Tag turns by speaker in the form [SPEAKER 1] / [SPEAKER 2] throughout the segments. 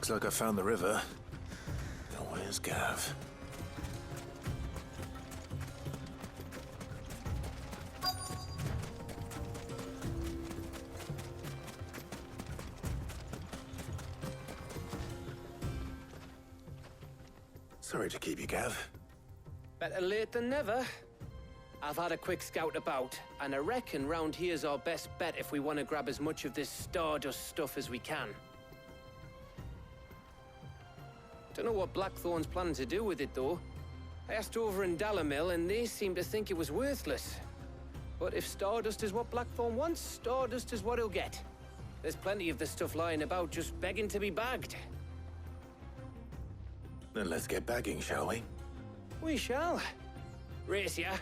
[SPEAKER 1] Looks like I found the river. Now where's Gav? Sorry to keep you, Gav.
[SPEAKER 2] Better late than never. I've had a quick scout about, and I reckon round here's our best bet if we want to grab as much of this Stardust stuff as we can. Don't know what Blackthorn's planning to do with it, though. I asked over in Dalamil, and they seem to think it was worthless. But if Stardust is what Blackthorn wants, Stardust is what he'll get. There's plenty of this stuff lying about, just begging to be bagged.
[SPEAKER 1] Then let's get bagging, shall we?
[SPEAKER 2] We shall. Race ya.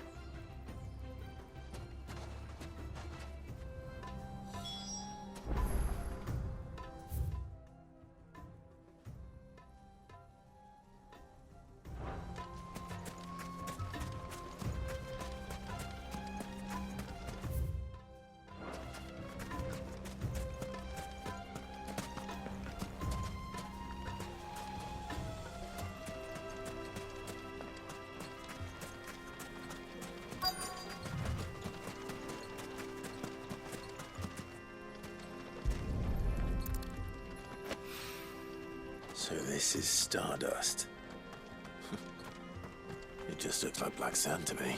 [SPEAKER 1] So this is Stardust. It just looks like black sand to me.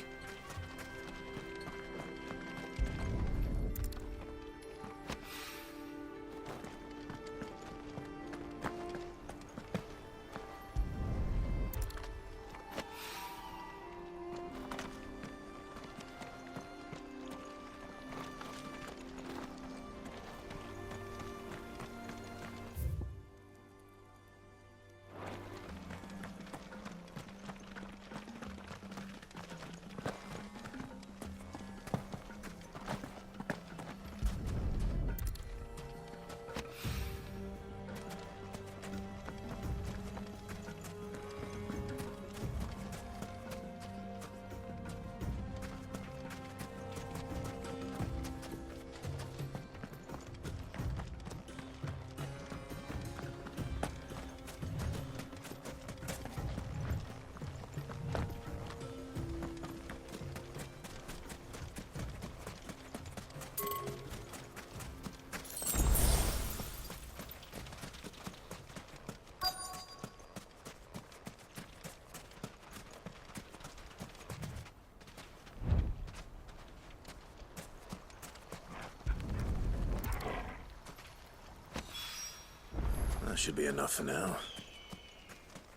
[SPEAKER 1] That should be enough for now.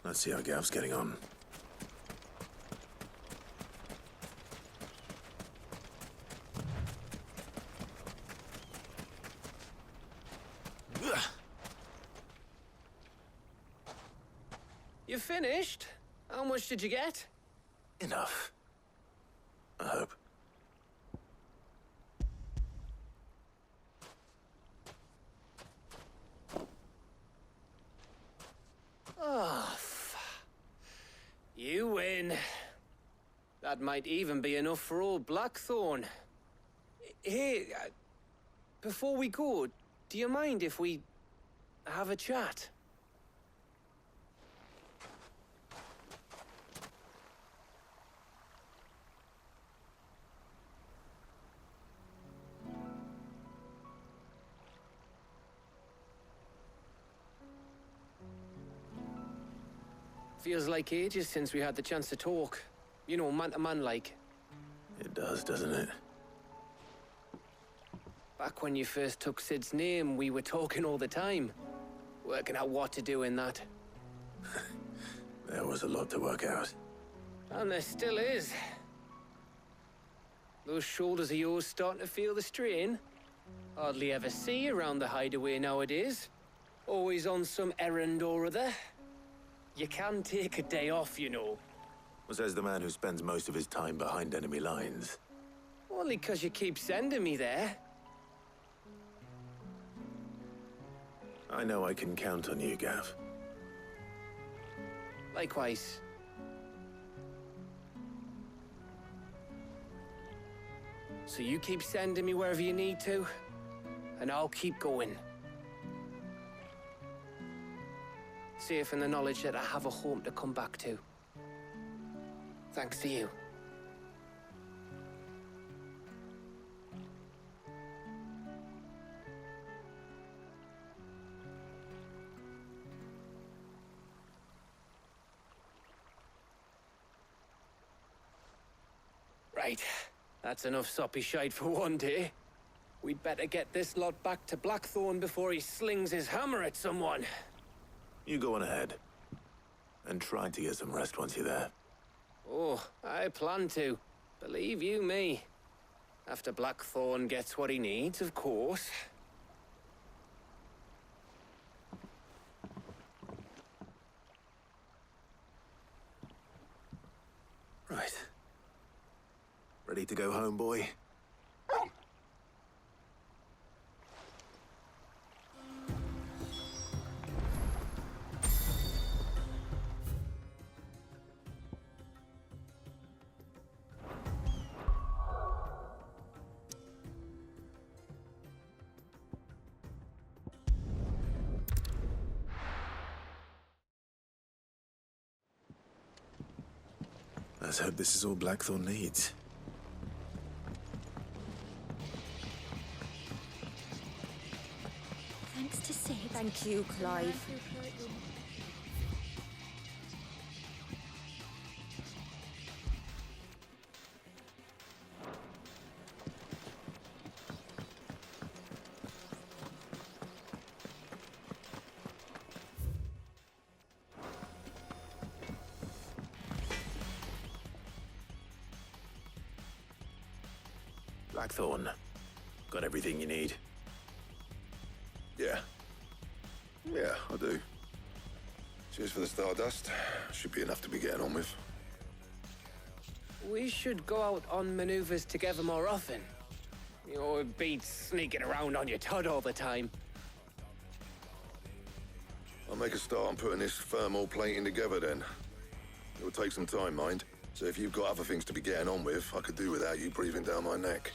[SPEAKER 1] Let's see how Gav's getting on.
[SPEAKER 2] You finished? How much did you get?
[SPEAKER 1] Enough. I hope.
[SPEAKER 2] Oh, you win. That might even be enough for old Blackthorn. Hey, before we go, do you mind if we have a chat? Feels like ages since we had the chance to talk. You know, man to man like.
[SPEAKER 1] It does, doesn't it?
[SPEAKER 2] Back when you first took Sid's name, we were talking all the time. Working out what to do in that.
[SPEAKER 1] There was a lot to work out.
[SPEAKER 2] And there still is. Those shoulders of yours starting to feel the strain. Hardly ever see you around the hideaway nowadays. Always on some errand or other. You can take a day off, you know.
[SPEAKER 1] Says the man who spends most of his time behind enemy lines.
[SPEAKER 2] Only 'cause you keep sending me there.
[SPEAKER 1] I know I can count on you, Gav.
[SPEAKER 2] Likewise. So you keep sending me wherever you need to, and I'll keep going. safe in the knowledge that I have a home to come back to. Thanks to you. Right. That's enough soppy shite for one day. We'd better get this lot back to Blackthorn before he slings his hammer at someone.
[SPEAKER 1] You go on ahead. And try to get some rest once you're there.
[SPEAKER 2] Oh, I plan to. Believe you me. After Blackthorn gets what he needs, of course.
[SPEAKER 1] Right. Ready to go home, boy? Let's hope this is all Blackthorn needs.
[SPEAKER 3] Thanks to Sid. Thank you, Clive.
[SPEAKER 1] Blackthorn, got everything you need?
[SPEAKER 4] Yeah. Yeah, I do. Cheers for the Stardust. Should be enough to be getting on with.
[SPEAKER 2] We should go out on maneuvers together more often. You know, it beats sneaking around on your tud all the time.
[SPEAKER 4] I'll make a start on putting this thermal plating together then. It'll take some time, mind. So if you've got other things to be getting on with, I could do without you breathing down my neck.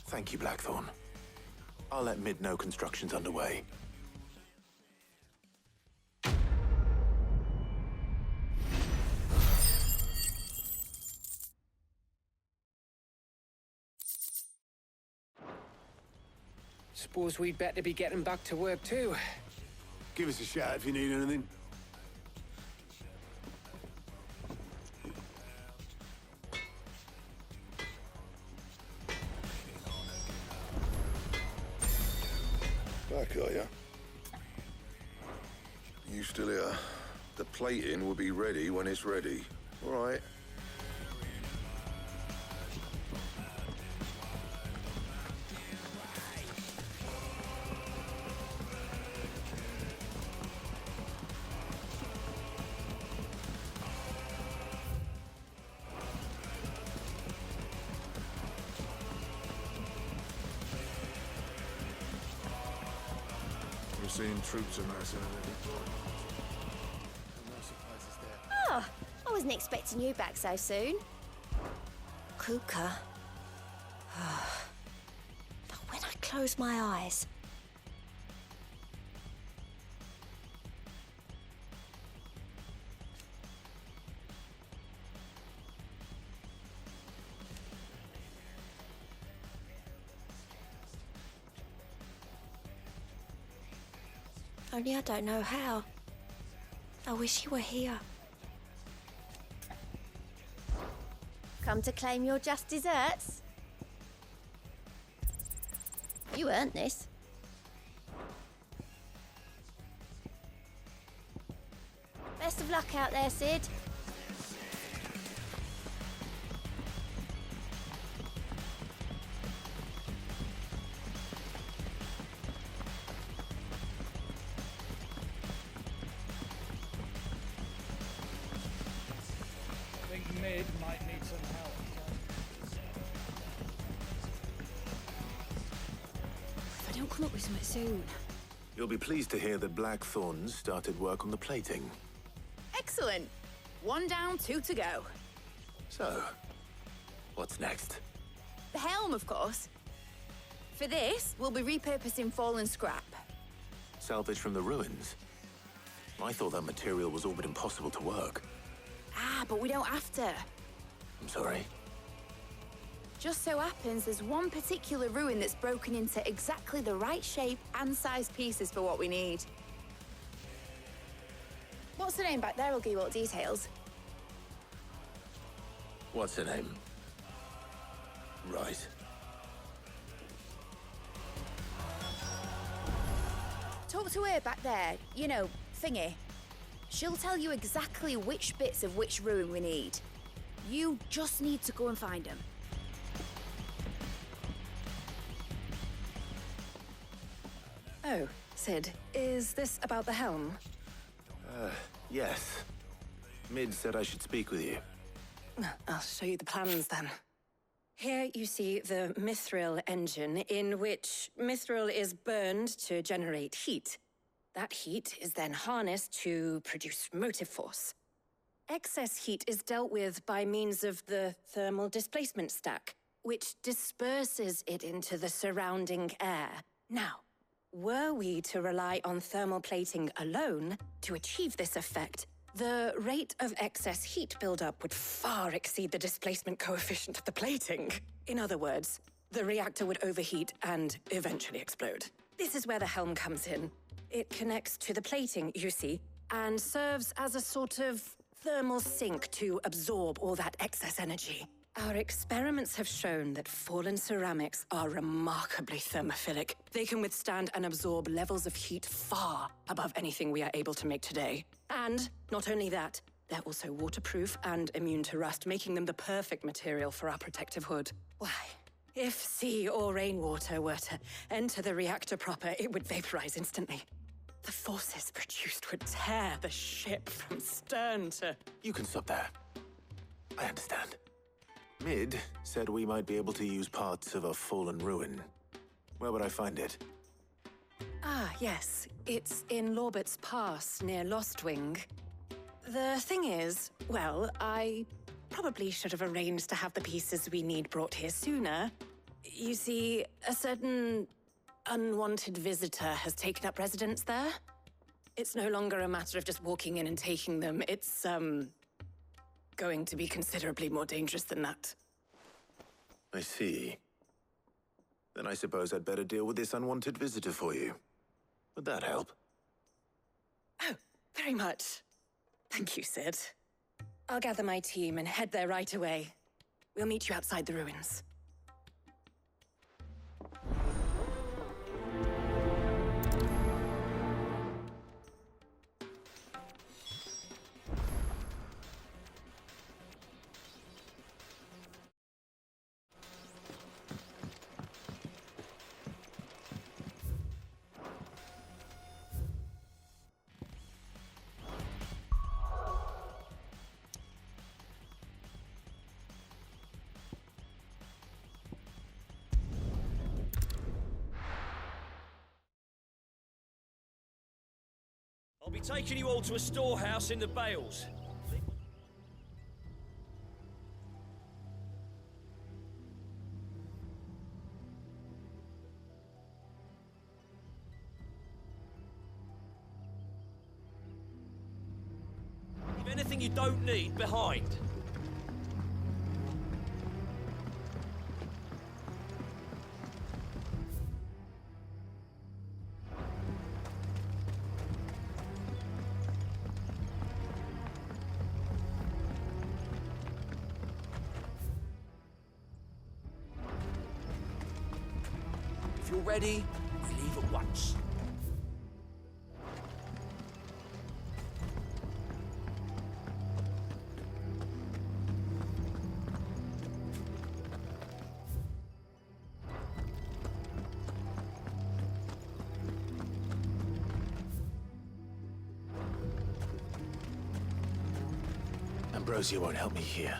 [SPEAKER 1] Thank you, Blackthorn. I'll let Mid know construction's underway.
[SPEAKER 2] Suppose we'd better be getting back to work too.
[SPEAKER 5] Give us a shout if you need anything.
[SPEAKER 4] Back, are ya? You still here? The plating will be ready when it's ready. All right.
[SPEAKER 5] We're seeing troops amassing at every point.
[SPEAKER 3] Oh, I wasn't expecting you back so soon. Kuka. But when I close my eyes... Only I don't know how. I wish you were here. Come to claim your just desserts? You earned this. Best of luck out there, Sid.
[SPEAKER 6] I think Mid might need some help.
[SPEAKER 3] If I don't come up with something soon.
[SPEAKER 1] You'll be pleased to hear that Blackthorn's started work on the plating.
[SPEAKER 7] Excellent. 1 down, 2 to go.
[SPEAKER 1] So, what's next?
[SPEAKER 7] The helm, of course. For this, we'll be repurposing fallen scrap.
[SPEAKER 1] Salvage from the ruins? I thought that material was all but impossible to work.
[SPEAKER 7] Ah, but we don't have to.
[SPEAKER 1] I'm sorry.
[SPEAKER 7] Just so happens there's one particular ruin that's broken into exactly the right shape and size pieces for what we need. What's the name back there? I'll give you all the details.
[SPEAKER 1] What's her name? Right.
[SPEAKER 7] Talk to her back there. You know, thingy. She'll tell you exactly which bits of which ruin we need. You just need to go and find them.
[SPEAKER 8] Oh, Sid, is this about the helm?
[SPEAKER 1] Yes. Mid said I should speak with you.
[SPEAKER 8] I'll show you the plans then. Here you see the mithril engine, in which mithril is burned to generate heat. That heat is then harnessed to produce motive force. Excess heat is dealt with by means of the thermal displacement stack, which disperses it into the surrounding air. Now, were we to rely on thermal plating alone to achieve this effect, the rate of excess heat buildup would far exceed the displacement coefficient of the plating. In other words, the reactor would overheat and eventually explode. This is where the helm comes in. It connects to the plating, you see, and serves as a sort of thermal sink to absorb all that excess energy. Our experiments have shown that fallen ceramics are remarkably thermophilic. They can withstand and absorb levels of heat far above anything we are able to make today. And not only that, they're also waterproof and immune to rust, making them the perfect material for our protective hood. Why, if sea or rainwater were to enter the reactor proper, it would vaporize instantly. The forces produced would tear the ship from stern to...
[SPEAKER 1] You can stop there. I understand. Mid said we might be able to use parts of a fallen ruin. Where would I find it?
[SPEAKER 8] Ah, yes. It's in Lorbert's Pass, near Lostwing. The thing is, well, I probably should have arranged to have the pieces we need brought here sooner. You see, a certain unwanted visitor has taken up residence there. It's no longer a matter of just walking in and taking them. It's, going to be considerably more dangerous than that.
[SPEAKER 1] I see. Then I suppose I'd better deal with this unwanted visitor for you. Would that help?
[SPEAKER 8] Oh, very much. Thank you, Sid. I'll gather my team and head there right away. We'll meet you outside the ruins.
[SPEAKER 9] I'll be taking you all to a storehouse in the Bales. Leave anything you don't need behind. If you're ready, we leave at once.
[SPEAKER 1] Ambrosia won't help me here.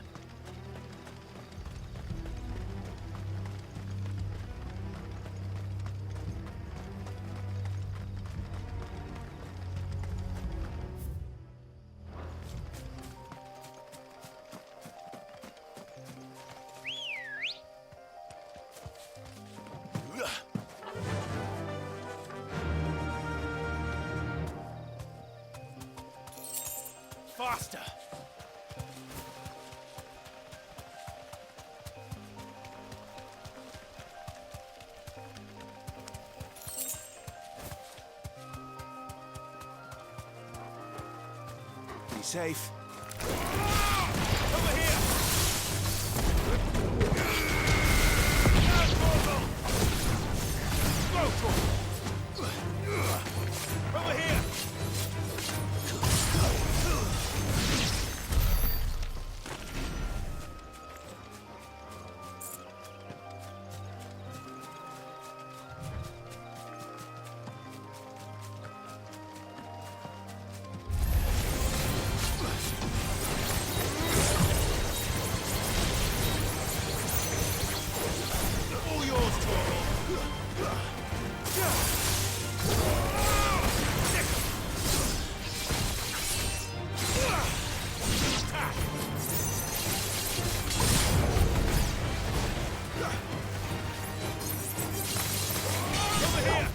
[SPEAKER 9] Faster!
[SPEAKER 1] Be safe.
[SPEAKER 9] Over here! Over here! All yours, Torgal! Over here!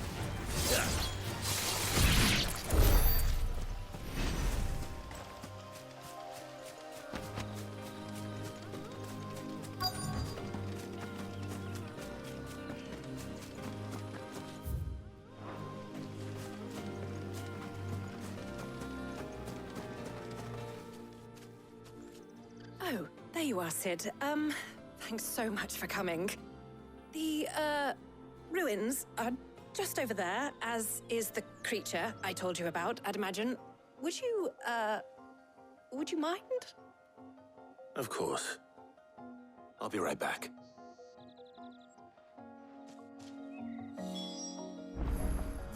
[SPEAKER 8] Oh, there you are, Sid. Thanks so much for coming. The, ruins are just over there, as is the creature I told you about, I'd imagine. Would you mind?
[SPEAKER 1] Of course. I'll be right back.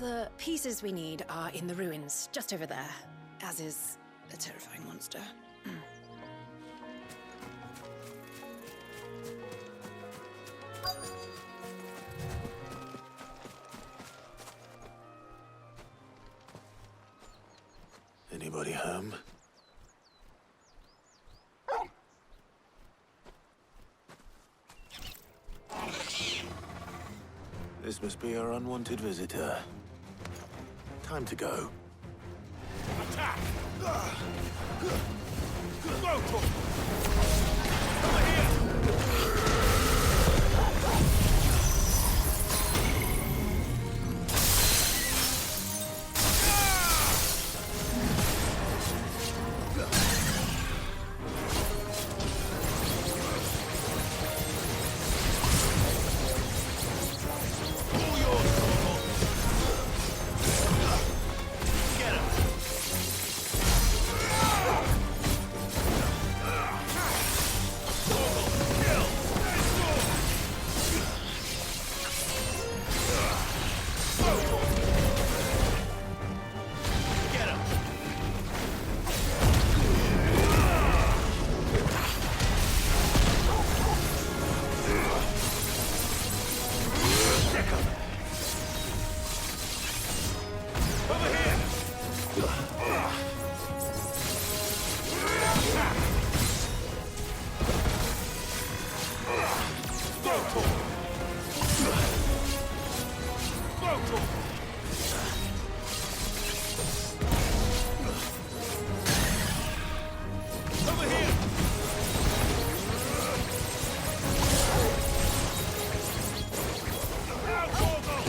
[SPEAKER 8] The pieces we need are in the ruins, just over there, as is a terrifying monster.
[SPEAKER 1] Anybody home? This must be our unwanted visitor. Time to go.
[SPEAKER 9] Attack! Rotor! Over here! All yours, Torgal! Get him! Get him! Over here! Rotor! Rotor! Over here! Now, Torgal!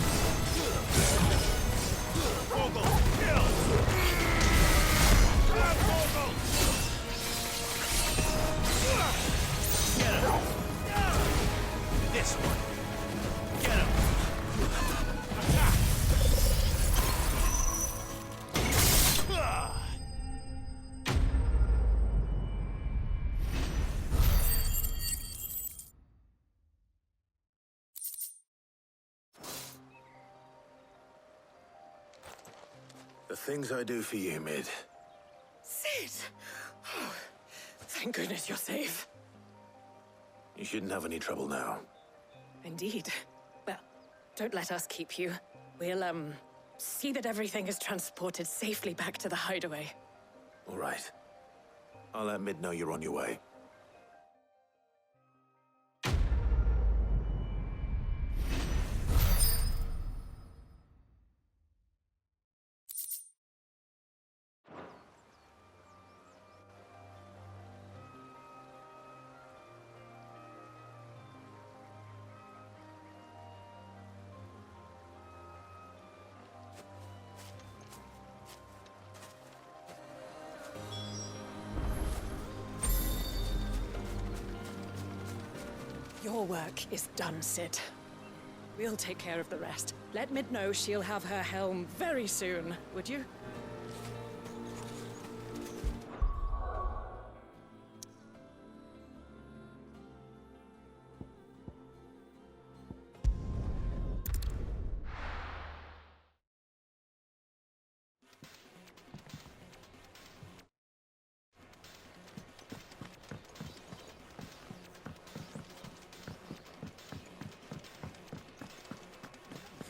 [SPEAKER 9] Torgal, kill! Now, Torgal! Get him! This one! Get him! Attack!
[SPEAKER 1] The things I do for you, Mid.
[SPEAKER 8] Sid! Oh, thank goodness you're safe.
[SPEAKER 1] You shouldn't have any trouble now.
[SPEAKER 8] Indeed. Well, don't let us keep you. We'll, see that everything is transported safely back to the hideaway.
[SPEAKER 1] All right. I'll let Mid know you're on your way.
[SPEAKER 8] Your work is done, Sid. We'll take care of the rest. Let Mid know she'll have her helm very soon, would you?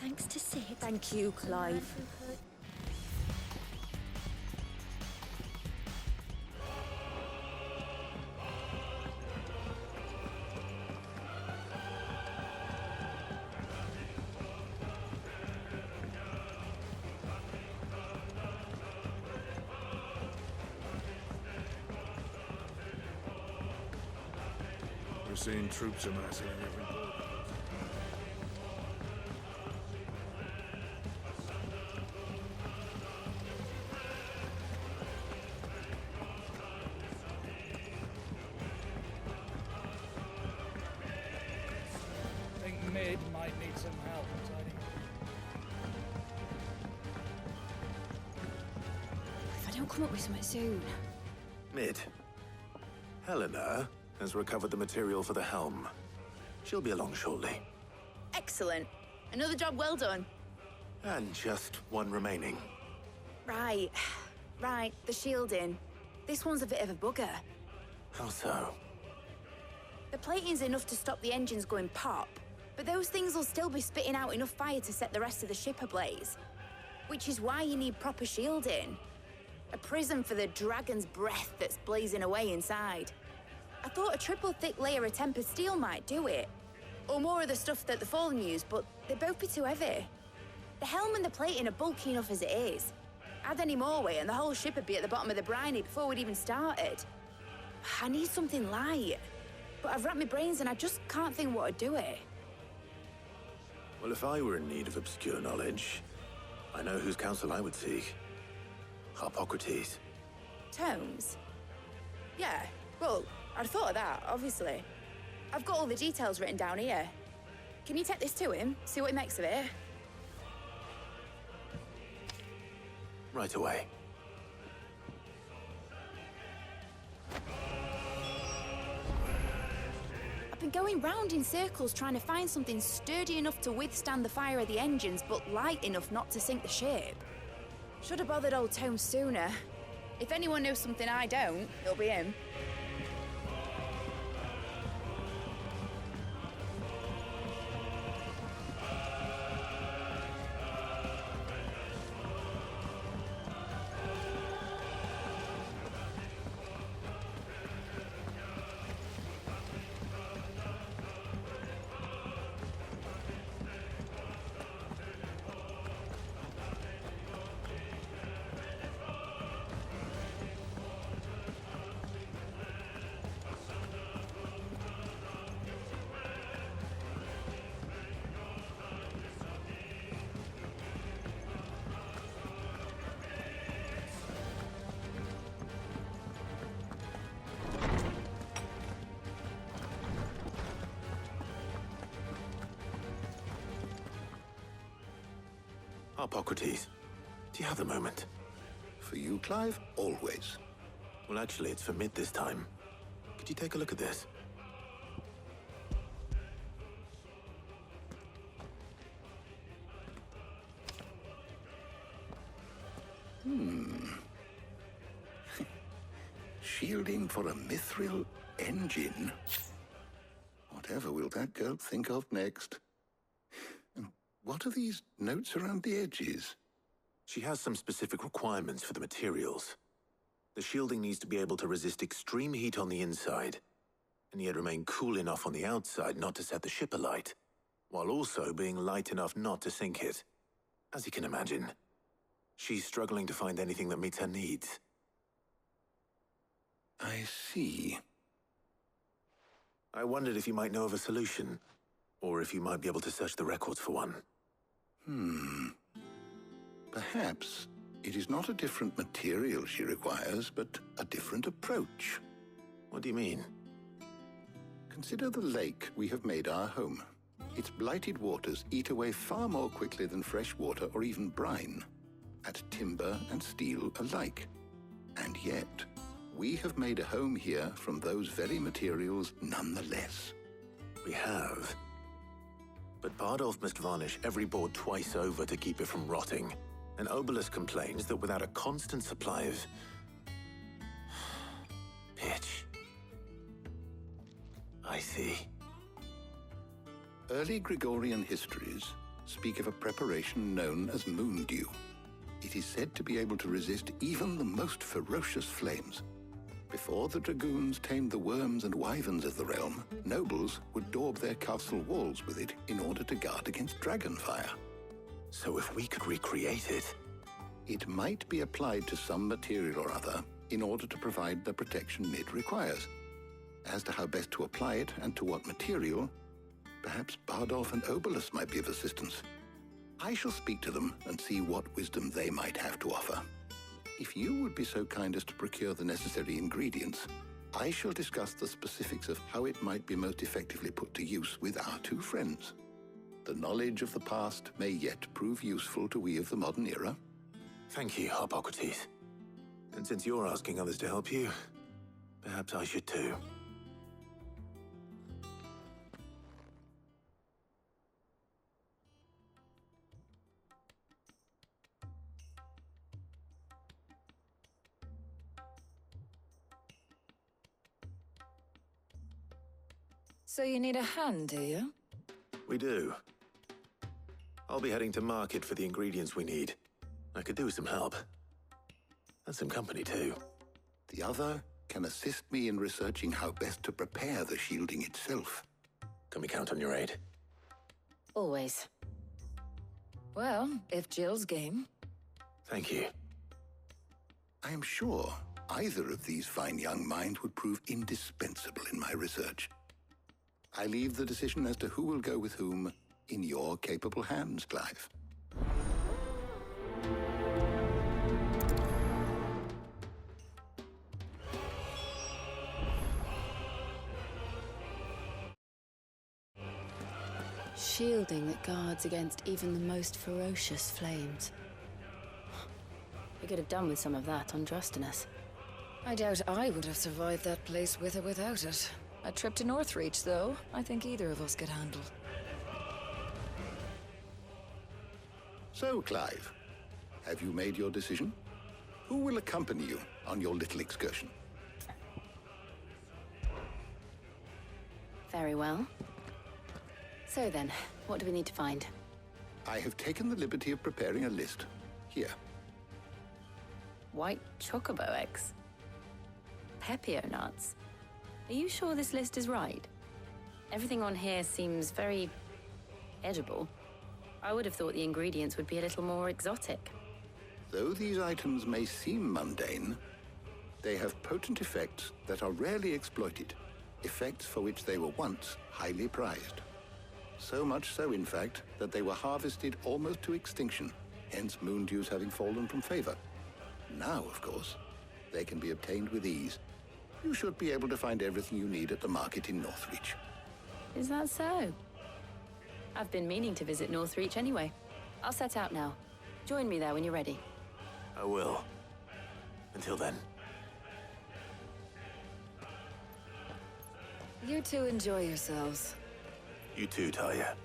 [SPEAKER 3] Thanks to Sid.
[SPEAKER 7] Thank you, Clive.
[SPEAKER 5] We're seeing troops amassing in every port.
[SPEAKER 6] I think Mid might need some help tidying
[SPEAKER 3] If I don't come up with something soon.
[SPEAKER 1] Mid. Helena has recovered the material for the helm. She'll be along shortly.
[SPEAKER 7] Excellent. Another job well done.
[SPEAKER 1] And just one remaining.
[SPEAKER 7] Right. Right, the shielding. This one's a bit of a bugger.
[SPEAKER 1] How so?
[SPEAKER 7] The plating's enough to stop the engines going pop, but those things will still be spitting out enough fire to set the rest of the ship ablaze. Which is why you need proper shielding. A prism for the dragon's breath that's blazing away inside. I thought a triple thick layer of tempered steel might do it. Or more of the stuff that the Fallen use, but they'd both be too heavy. The helm and the plating are bulky enough as it is. Add any more weight and the whole ship would be at the bottom of the briny before we'd even started. I need something light. But I've racked my brains and I just can't think what would do it.
[SPEAKER 1] Well, if I were in need of obscure knowledge, I know whose counsel I would seek. Harpocrates.
[SPEAKER 7] Tomes? Yeah, well, I'd thought of that, obviously. I've got all the details written down here. Can you take this to him, see what he makes of it?
[SPEAKER 1] Right away.
[SPEAKER 7] I've been going round in circles trying to find something sturdy enough to withstand the fire of the engines, but light enough not to sink the ship. Should have bothered old Tome sooner. If anyone knows something I don't, it'll be him.
[SPEAKER 1] Harpocrates, do you have a moment?
[SPEAKER 4] For you, Clive, always.
[SPEAKER 1] Well, actually, it's for Mid this time. Could you take a look at this?
[SPEAKER 4] Shielding for a mithril engine? Whatever will that girl think of next? And what are these notes around the edges?
[SPEAKER 1] She has some specific requirements for the materials. The shielding needs to be able to resist extreme heat on the inside, and yet remain cool enough on the outside not to set the ship alight, while also being light enough not to sink it. As you can imagine, she's struggling to find anything that meets her needs.
[SPEAKER 4] I see.
[SPEAKER 1] I wondered if you might know of a solution, or if you might be able to search the records for one.
[SPEAKER 4] Perhaps it is not a different material she requires, but a different approach.
[SPEAKER 1] What do you mean?
[SPEAKER 4] Consider the lake we have made our home. Its blighted waters eat away far more quickly than fresh water or even brine, at timber and steel alike. And yet, we have made a home here from those very materials nonetheless.
[SPEAKER 1] We have. But Bardolph must varnish every board twice over to keep it from rotting. And Obelus complains that without a constant supply of pitch. I see.
[SPEAKER 4] Early Gregorian histories speak of a preparation known as moon dew. It is said to be able to resist even the most ferocious flames. Before the dragoons tamed the worms and wyverns of the realm, nobles would daub their castle walls with it in order to guard against dragon fire.
[SPEAKER 1] So if we could recreate it...
[SPEAKER 4] It might be applied to some material or other in order to provide the protection it requires. As to how best to apply it and to what material, perhaps Bardolph and Obelus might be of assistance. I shall speak to them and see what wisdom they might have to offer. If you would be so kind as to procure the necessary ingredients, I shall discuss the specifics of how it might be most effectively put to use with our two friends. The knowledge of the past may yet prove useful to we of the modern era.
[SPEAKER 1] Thank you, Hippocrates. And since you're asking others to help you, perhaps I should too.
[SPEAKER 10] So you need a hand, do you?
[SPEAKER 1] We do. I'll be heading to market for the ingredients we need. I could do with some help. And some company, too.
[SPEAKER 4] The other can assist me in researching how best to prepare the shielding itself.
[SPEAKER 1] Can we count on your aid?
[SPEAKER 10] Always. Well, if Jill's game.
[SPEAKER 1] Thank you.
[SPEAKER 4] I am sure either of these fine young minds would prove indispensable in my research. I leave the decision as to who will go with whom in your capable hands, Clive.
[SPEAKER 3] Shielding that guards against even the most ferocious flames. We could have done with some of that on Drustinus.
[SPEAKER 10] I doubt I would have survived that place with or without it. A trip to Northreach, though, I think either of us could handle.
[SPEAKER 4] So, Clive, have you made your decision? Who will accompany you on your little excursion?
[SPEAKER 3] Very well. So then, what do we need to find?
[SPEAKER 4] I have taken the liberty of preparing a list. Here.
[SPEAKER 3] White chocobo eggs. Pepio nuts. Are you sure this list is right? Everything on here seems very edible. I would have thought the ingredients would be a little more exotic.
[SPEAKER 4] Though these items may seem mundane, they have potent effects that are rarely exploited, effects for which they were once highly prized. So much so, in fact, that they were harvested almost to extinction, hence moon dews having fallen from favor. Now, of course, they can be obtained with ease. You should be able to find everything you need at the market in Northreach.
[SPEAKER 3] Is that so? I've been meaning to visit Northreach anyway. I'll set out now. Join me there when you're ready.
[SPEAKER 1] I will. Until then.
[SPEAKER 10] You two enjoy yourselves.
[SPEAKER 1] You too, Talia.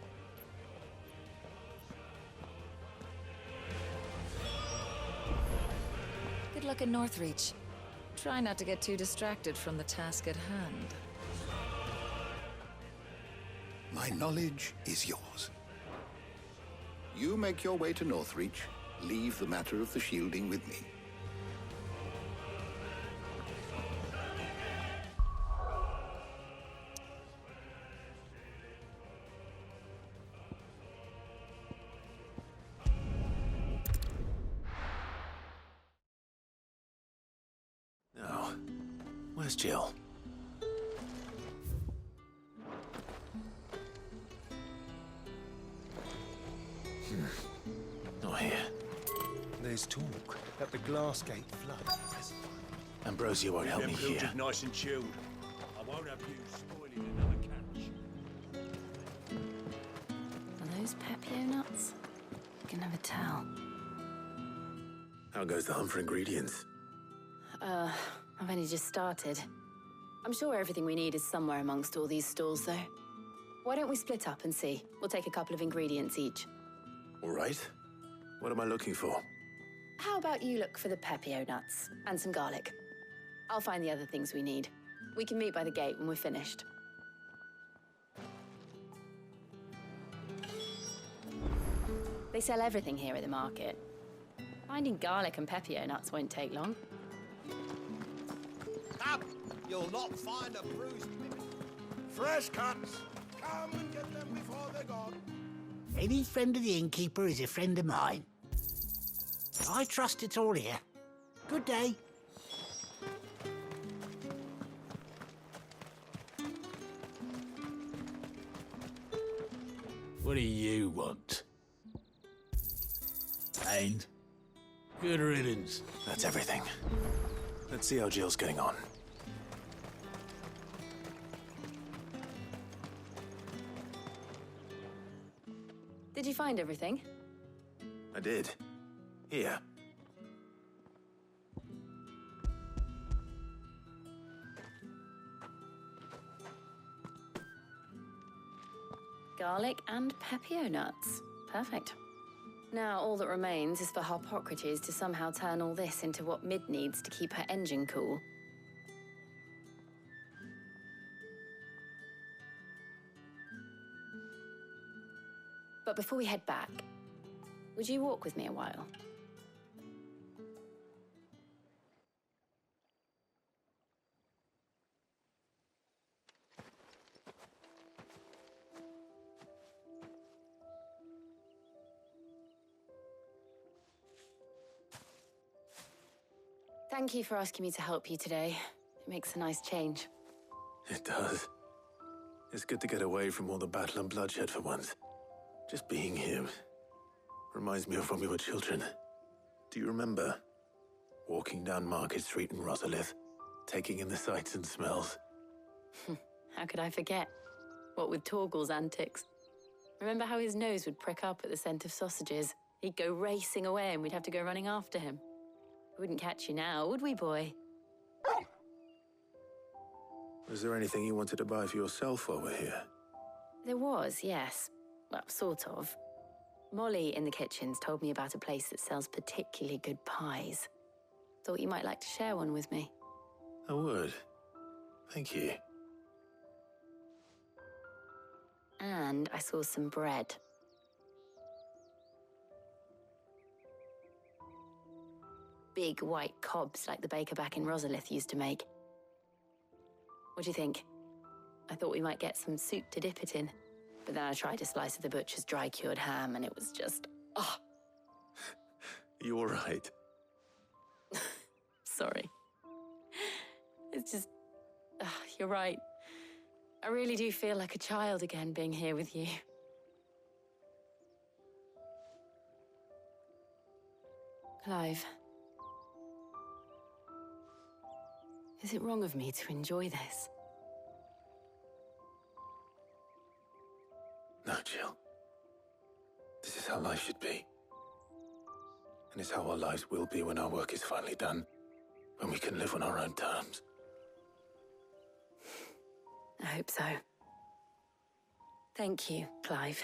[SPEAKER 10] Good luck in Northreach. Try not to get too distracted from the task at hand.
[SPEAKER 4] My knowledge is yours. You make your way to Northreach. Leave the matter of the shielding with me.
[SPEAKER 1] Now, where's Jill? Not here.
[SPEAKER 11] There's talk that the Glassgate flood has...
[SPEAKER 1] Ambrosia won't help me
[SPEAKER 9] Them
[SPEAKER 1] here.
[SPEAKER 9] nice and chilled. I won't have you spoiling another
[SPEAKER 3] those Pepio nuts? I can never tell.
[SPEAKER 1] How goes the hunt for ingredients?
[SPEAKER 3] I've only just started. I'm sure everything we need is somewhere amongst all these stalls, though. Why don't we split up and see? We'll take a couple of ingredients each.
[SPEAKER 1] All right. What am I looking for?
[SPEAKER 3] How about you look for the Pepio nuts and some garlic? I'll find the other things we need. We can meet by the gate when we're finished. They sell everything here at the market. Finding garlic and Pepio nuts won't take long.
[SPEAKER 11] Come! You'll not find a bruised pig. Fresh cuts! Come and get them before they're gone.
[SPEAKER 12] Any friend of the innkeeper is a friend of mine. I trust it's all here. Good day.
[SPEAKER 13] What do you want? And good riddance.
[SPEAKER 1] That's everything. Let's see how Jill's getting on.
[SPEAKER 3] Did you find everything?
[SPEAKER 1] I did. Here.
[SPEAKER 3] Garlic and Pepio nuts. Perfect. Now, all that remains is for Harpocrates to somehow turn all this into what Mid needs to keep her engine cool. But before we head back, would you walk with me a while? Thank you for asking me to help you today. It makes a nice change.
[SPEAKER 1] It does. It's good to get away from all the battle and bloodshed for once. Just being here reminds me of when we were children. Do you remember? Walking down Market Street in Rosalith, taking in the sights and smells.
[SPEAKER 3] How could I forget? What with Torgal's antics. Remember how his nose would prick up at the scent of sausages? He'd go racing away and we'd have to go running after him. We wouldn't catch you now, would we, boy?
[SPEAKER 1] Was there anything you wanted to buy for yourself while we're here?
[SPEAKER 3] There was, yes. Well, sort of. Molly in the kitchens told me about a place that sells particularly good pies. Thought you might like to share one with me.
[SPEAKER 1] I would. Thank you.
[SPEAKER 3] And I saw some bread. Big white cobs like the baker back in Rosalith used to make. What do you think? I thought we might get some soup to dip it in. But then I tried a slice of the butcher's dry-cured ham and it was just... oh.
[SPEAKER 1] You all right?
[SPEAKER 3] Sorry. It's just... you're right. I really do feel like a child again being here with you. Clive. Is it wrong of me to enjoy this?
[SPEAKER 1] No, Jill. This is how life should be. And it's how our lives will be when our work is finally done. When we can live on our own terms.
[SPEAKER 3] I hope so. Thank you, Clive.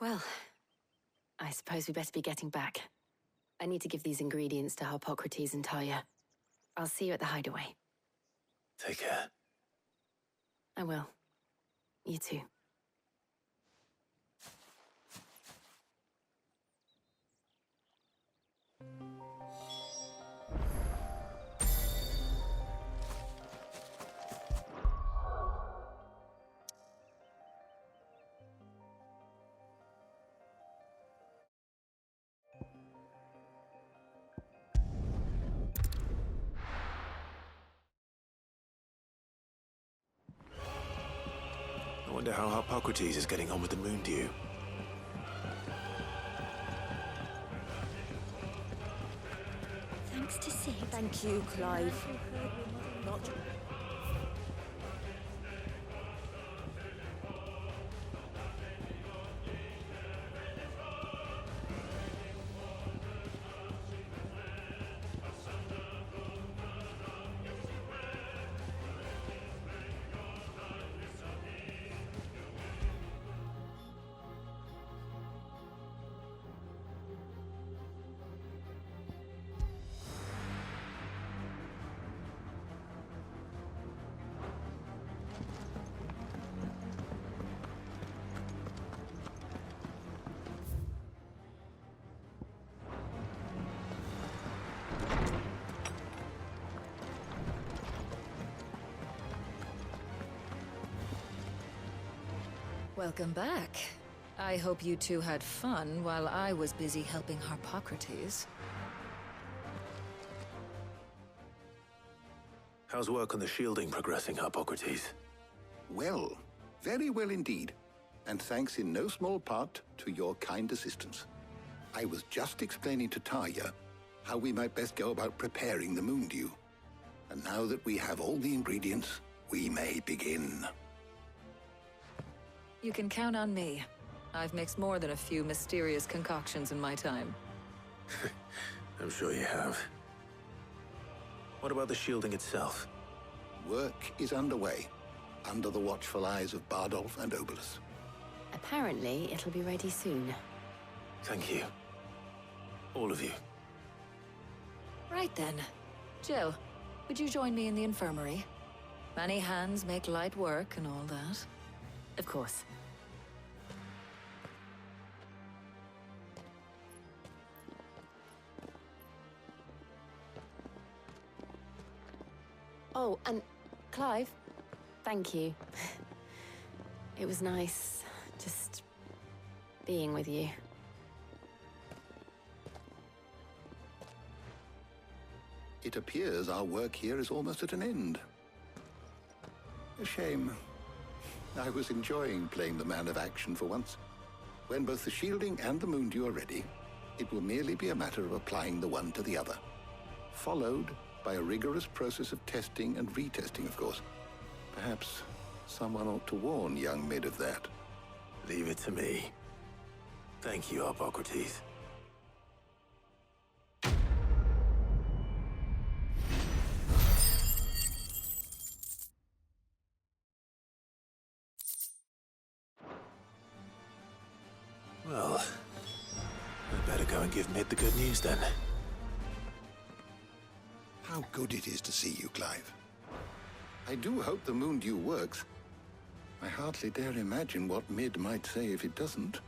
[SPEAKER 3] Well, I suppose we better be getting back. I need to give these ingredients to Harpocrates and Talia. I'll see you at the hideaway.
[SPEAKER 1] Take care.
[SPEAKER 3] I will. You too.
[SPEAKER 1] Wonder how Hippocrates is getting on with the moon dew.
[SPEAKER 7] Thanks to Sid. Thank you, Clive. Not
[SPEAKER 10] Welcome back. I hope you two had fun while I was busy helping Hippocrates.
[SPEAKER 1] How's work on the shielding progressing, Hippocrates?
[SPEAKER 4] Well, very well indeed. And thanks in no small part to your kind assistance. I was just explaining to Tarja how we might best go about preparing the moon dew. And now that we have all the ingredients, we may begin.
[SPEAKER 10] You can count on me. I've mixed more than a few mysterious concoctions in my time.
[SPEAKER 1] I'm sure you have. What about the shielding itself?
[SPEAKER 4] Work is underway, under the watchful eyes of Bardolph and Obolus.
[SPEAKER 3] Apparently, it'll be ready soon.
[SPEAKER 1] Thank you. All of you.
[SPEAKER 10] Right then. Jill, would you join me in the infirmary? Many hands make light work and all that.
[SPEAKER 3] Of course. Oh, and Clive, thank you. It was nice just being with you.
[SPEAKER 4] It appears our work here is almost at an end. A shame. I was enjoying playing the man of action for once. When both the shielding and the moon dew are ready, it will merely be a matter of applying the one to the other. Followed by a rigorous process of testing and retesting, of course. Perhaps someone ought to warn young Mid of that.
[SPEAKER 1] Leave it to me. Thank you, Hippocrates. Well, I better go and give Mid the good news then.
[SPEAKER 4] How good it is to see you, Clive. I do hope the moon dew works. I hardly dare imagine what Mid might say if it doesn't.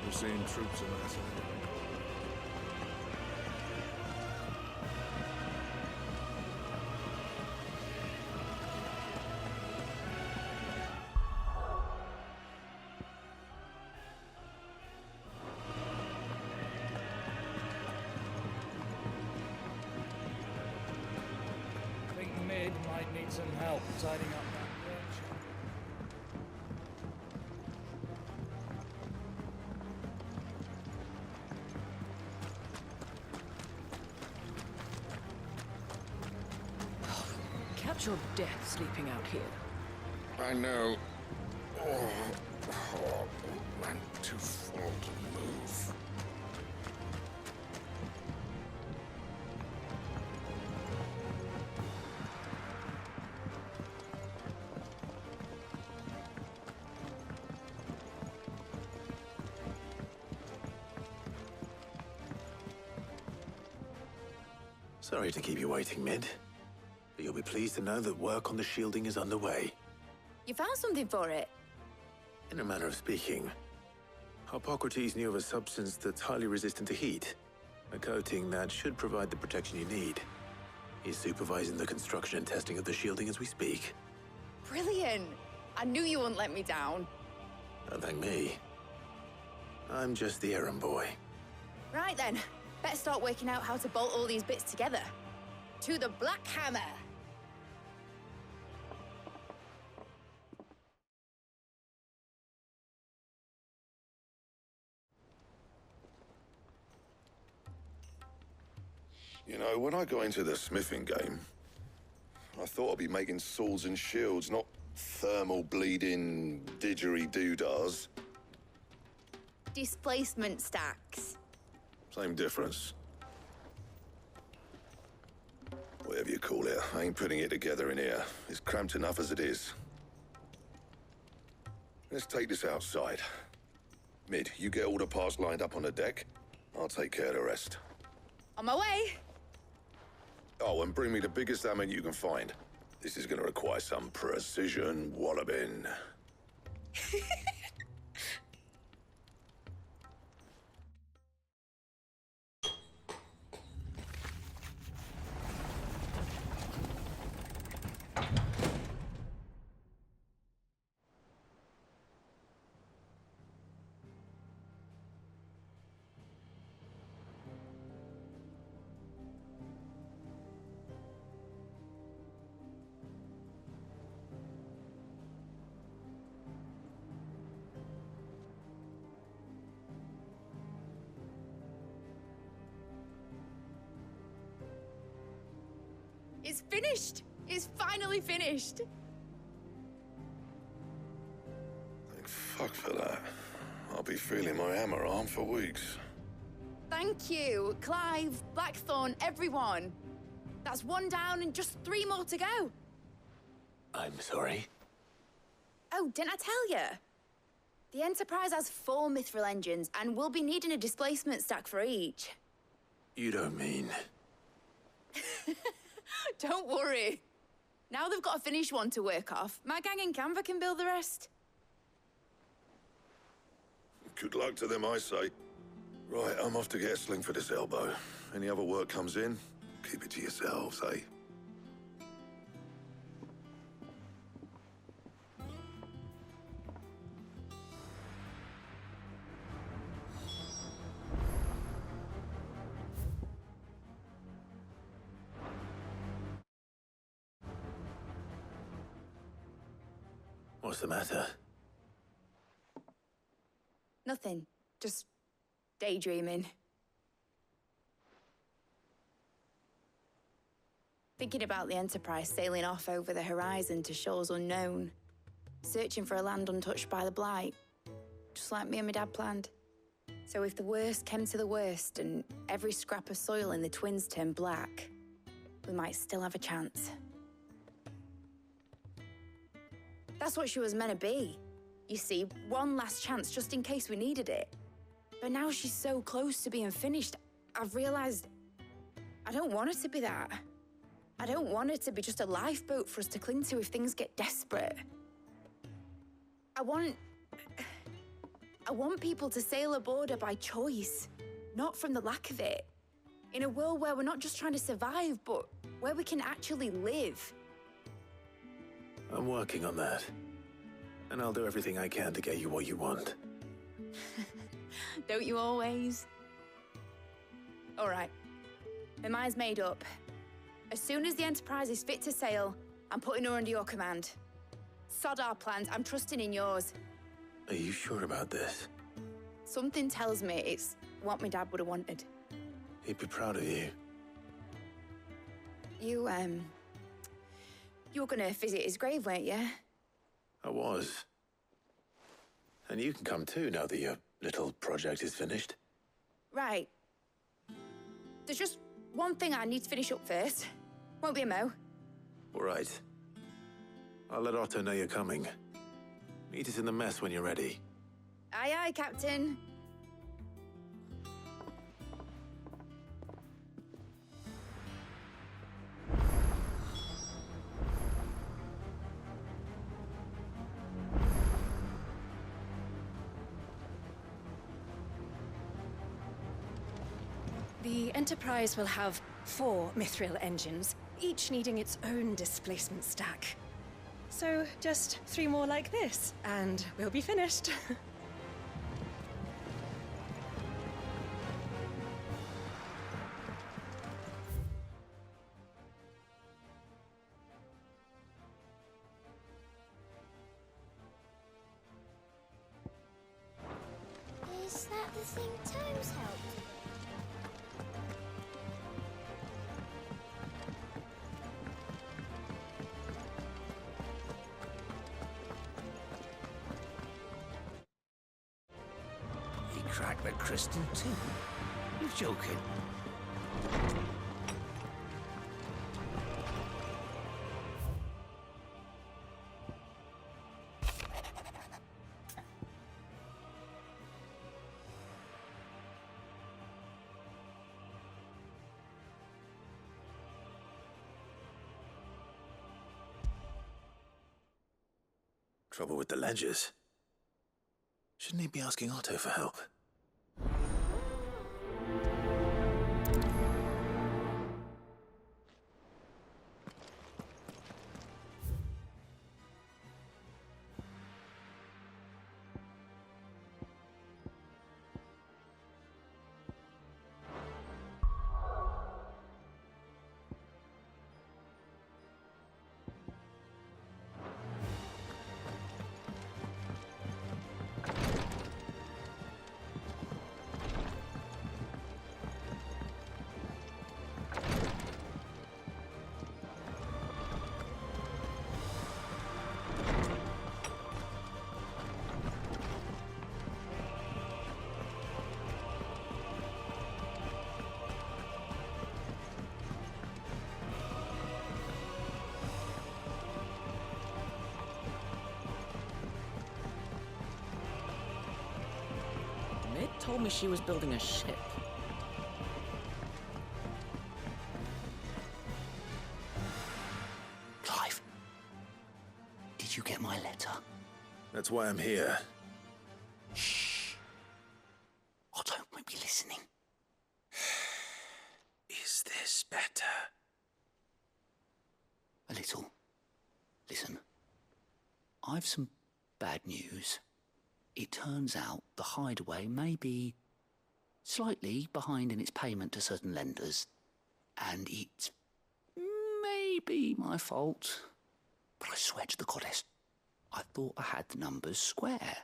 [SPEAKER 5] We're seeing troops in our side.
[SPEAKER 6] I think Mid might need some help tidying up that bridge.
[SPEAKER 14] Catch your death sleeping out here.
[SPEAKER 5] I know. I'm too full to move.
[SPEAKER 1] Sorry to keep you waiting, Mid. But you'll be pleased to know that work on the shielding is underway.
[SPEAKER 7] You found something for it?
[SPEAKER 1] In a manner of speaking, Hippocrates knew of a substance that's highly resistant to heat, a coating that should provide the protection you need. He's supervising the construction and testing of the shielding as we speak.
[SPEAKER 7] Brilliant! I knew you wouldn't let me down.
[SPEAKER 1] Don't thank me. I'm just the errand boy.
[SPEAKER 7] Right then, better start working out how to bolt all these bits together. To the Black Hammer!
[SPEAKER 5] You know, when I got into the smithing game, I thought I'd be making swords and shields, not thermal bleeding didgeridoo-dahs.
[SPEAKER 7] Displacement stacks.
[SPEAKER 5] Same difference. Whatever you call it, I ain't putting it together in here. It's cramped enough as it is. Let's take this outside. Mid, you get all the parts lined up on the deck. I'll take care of the rest.
[SPEAKER 7] On my way!
[SPEAKER 5] Oh, and bring me the biggest hammer you can find. This is gonna require some precision walloping.
[SPEAKER 7] It's finished! It's finally finished!
[SPEAKER 5] Thank fuck for that. I'll be feeling my hammer arm for weeks.
[SPEAKER 7] Thank you, Clive, Blackthorn, everyone. That's one down and just 3 more to go.
[SPEAKER 1] I'm sorry?
[SPEAKER 7] Oh, didn't I tell you? The Enterprise has 4 mithril engines, and we'll be needing a displacement stack for each.
[SPEAKER 1] You don't mean...
[SPEAKER 7] Don't worry. Now they've got a finished one to work off, my gang in Canva can build the rest.
[SPEAKER 5] Good luck to them, I say. Right, I'm off to get a sling for this elbow. Any other work comes in, keep it to yourselves, eh?
[SPEAKER 1] What's the matter?
[SPEAKER 7] Nothing. Just daydreaming. Thinking about the Enterprise sailing off over the horizon to shores unknown. Searching for a land untouched by the Blight. Just like me and my dad planned. So if the worst came to the worst and every scrap of soil in the Twins turned black, we might still have a chance. That's what she was meant to be. You see, one last chance just in case we needed it. But now she's so close to being finished, I've realized I don't want it to be that. I don't want it to be just a lifeboat for us to cling to if things get desperate. I want people to sail aboard her by choice, not from the lack of it. In a world where we're not just trying to survive, but where we can actually live.
[SPEAKER 1] I'm working on that. And I'll do everything I can to get you what you want.
[SPEAKER 7] Don't you always? All right. My mind's made up. As soon as the Enterprise is fit to sail, I'm putting her under your command. Sod our plans, I'm trusting in yours.
[SPEAKER 1] Are you sure about this?
[SPEAKER 7] Something tells me it's what my dad would have wanted.
[SPEAKER 1] He'd be proud of you.
[SPEAKER 7] You were gonna visit his grave, weren't you?
[SPEAKER 1] I was. And you can come too now that your little project is finished.
[SPEAKER 7] Right. There's just one thing I need to finish up first. Won't be a mo.
[SPEAKER 1] All right. I'll let Otto know you're coming. Meet us in the mess when you're ready.
[SPEAKER 7] Aye, aye, Captain.
[SPEAKER 8] The Enterprise will have 4 mithril engines, each needing its own displacement stack. So just 3 more like this, and we'll be finished.
[SPEAKER 15] Is that the thing Tomes helped?
[SPEAKER 12] He cracked the crystal too. You're joking.
[SPEAKER 1] Trouble with the ledgers. Shouldn't he be asking Otto for help?
[SPEAKER 14] Mid told me she was building a ship.
[SPEAKER 12] Clive, did you get my letter?
[SPEAKER 1] That's why I'm here.
[SPEAKER 12] Shh. Otto won't be listening.
[SPEAKER 1] Is this better?
[SPEAKER 12] A little. Listen, I've some bad news. It turns out the Hideaway may be slightly behind in its payment to certain lenders, and it may be my fault. But I swear to the goddess, I thought I had the numbers square.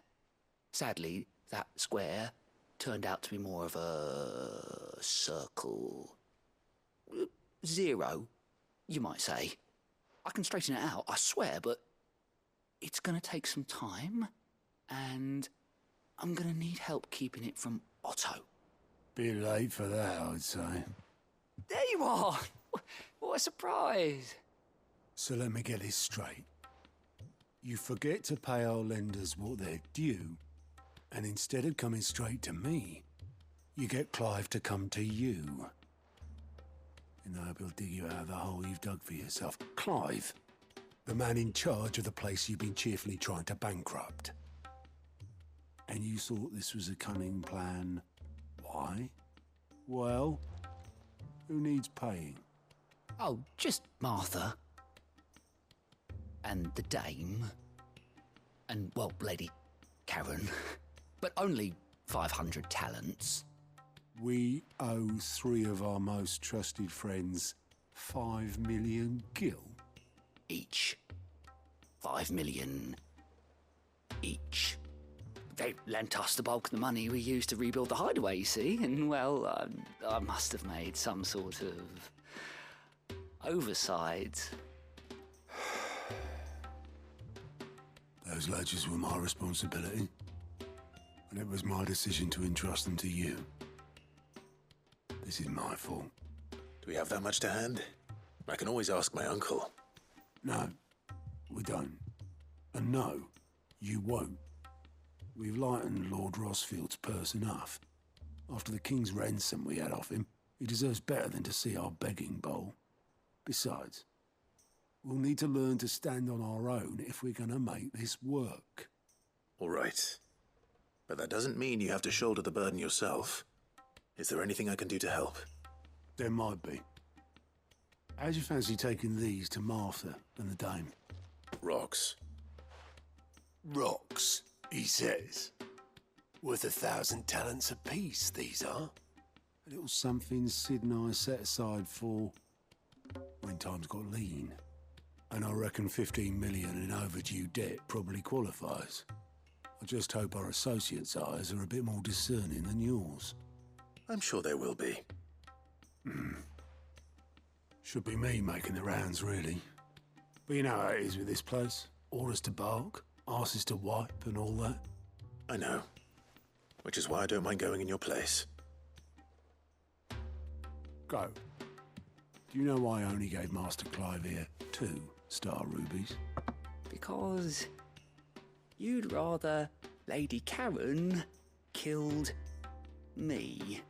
[SPEAKER 12] Sadly, that square turned out to be more of a circle. 0, you might say. I can straighten it out, I swear, but it's going to take some time. And I'm gonna need help keeping it from Otto.
[SPEAKER 13] Bit late for that, I'd say.
[SPEAKER 12] There you are! What a surprise!
[SPEAKER 13] So let me get this straight. You forget to pay our lenders what they're due, and instead of coming straight to me, you get Clive to come to you. And I hope he'll dig you out of the hole you've dug for yourself. Clive, the man in charge of the place you've been cheerfully trying to bankrupt. And you thought this was a cunning plan. Why? Well, who needs paying?
[SPEAKER 12] Oh, just Martha. And the Dame. And, well, Lady Karen. But only 500 talents.
[SPEAKER 13] We owe 3 of our most trusted friends 5 million gil.
[SPEAKER 12] Each. 5 million each. They lent us the bulk of the money we used to rebuild the Hideaway, you see, and, well, I must have made some sort of oversight.
[SPEAKER 13] Those ledgers were my responsibility, and it was my decision to entrust them to you. This is my fault.
[SPEAKER 1] Do we have that much to hand? I can always ask my uncle.
[SPEAKER 13] No, we don't. And no, you won't. We've lightened Lord Rosfield's purse enough. After the king's ransom we had off him, he deserves better than to see our begging bowl. Besides, we'll need to learn to stand on our own if we're gonna make this work.
[SPEAKER 1] All right. But that doesn't mean you have to shoulder the burden yourself. Is there anything I can do to help?
[SPEAKER 13] There might be. How'd you fancy taking these to Martha and the dame?
[SPEAKER 1] Rocks.
[SPEAKER 16] Rocks, he says. Worth 1,000 talents apiece, these are.
[SPEAKER 13] A little something Sid and I set aside for when times got lean. And I reckon 15 million in overdue debt probably qualifies. I just hope our associates' eyes are a bit more discerning than yours.
[SPEAKER 1] I'm sure there will be.
[SPEAKER 13] Should be me making the rounds, really. But you know how it is with this place. Orders to bark, arses to wipe and all that.
[SPEAKER 1] I know. Which is why I don't mind going in your place.
[SPEAKER 13] Go. Do you know why I only gave Master Clive here 2 star rubies?
[SPEAKER 12] Because you'd rather Lady Karen killed me.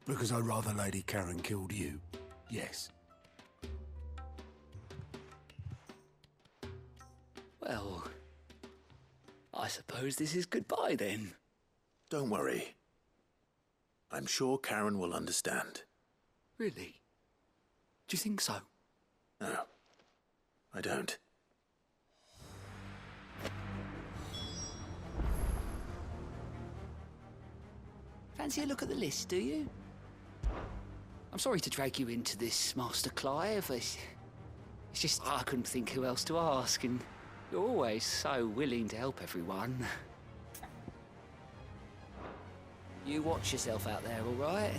[SPEAKER 13] Because I'd rather Lady Karen killed you. Yes.
[SPEAKER 12] Well, I suppose this is goodbye then.
[SPEAKER 1] Don't worry. I'm sure Karen will understand.
[SPEAKER 12] Really? Do you think so?
[SPEAKER 1] No, I don't.
[SPEAKER 12] Fancy a look at the list, do you? I'm sorry to drag you into this, Master Clive. It's just I couldn't think who else to ask, and you're always so willing to help everyone. You watch yourself out there, all right?